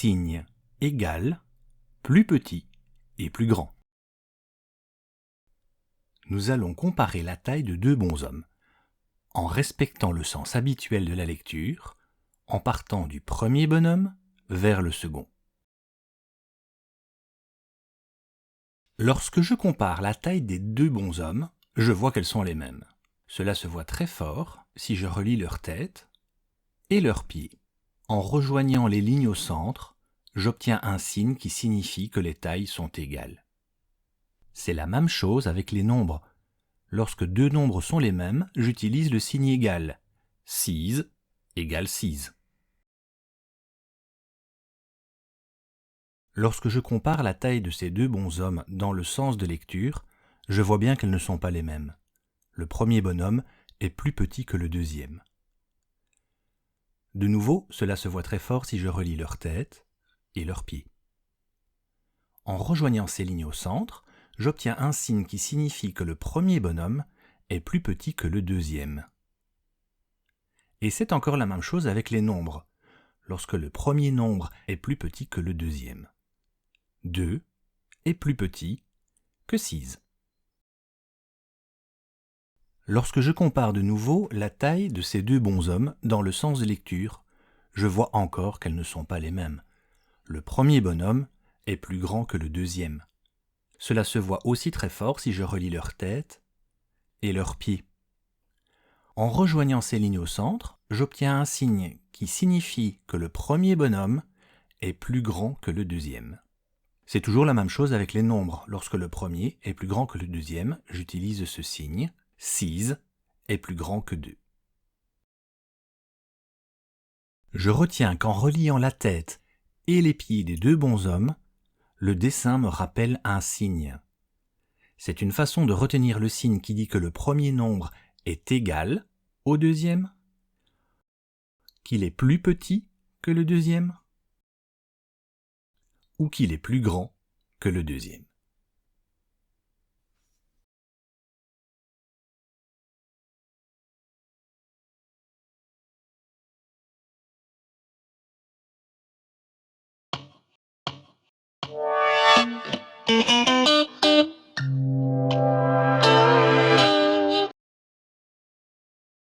signes égal, plus petit et plus grand. Nous allons comparer la taille de deux bonshommes, en respectant le sens habituel de la lecture, en partant du premier bonhomme vers le second. Lorsque je compare la taille des deux bonshommes, je vois qu'elles sont les mêmes. Cela se voit très fort si je relis leur tête et leurs pieds. En rejoignant les lignes au centre, j'obtiens un signe qui signifie que les tailles sont égales. C'est la même chose avec les nombres. Lorsque deux nombres sont les mêmes, j'utilise le signe égal. 6 égale 6. Lorsque je compare la taille de ces deux bonshommes dans le sens de lecture, je vois bien qu'elles ne sont pas les mêmes. Le premier bonhomme est plus petit que le deuxième. De nouveau, cela se voit très fort si je relis leur tête et leurs pieds. En rejoignant ces lignes au centre, j'obtiens un signe qui signifie que le premier bonhomme est plus petit que le deuxième. Et c'est encore la même chose avec les nombres, lorsque le premier nombre est plus petit que le deuxième. 2 est plus petit que 6. Lorsque je compare de nouveau la taille de ces deux bonshommes dans le sens de lecture, je vois encore qu'elles ne sont pas les mêmes. Le premier bonhomme est plus grand que le deuxième. Cela se voit aussi très fort si je relis leur tête et leurs pieds. En rejoignant ces lignes au centre, j'obtiens un signe qui signifie que le premier bonhomme est plus grand que le deuxième. C'est toujours la même chose avec les nombres. Lorsque le premier est plus grand que le deuxième, j'utilise ce signe. 6 est plus grand que 2. Je retiens qu'en reliant la tête et les pieds des deux bonshommes, le dessin me rappelle un signe. C'est une façon de retenir le signe qui dit que le premier nombre est égal au deuxième, qu'il est plus petit que le deuxième, ou qu'il est plus grand que le deuxième.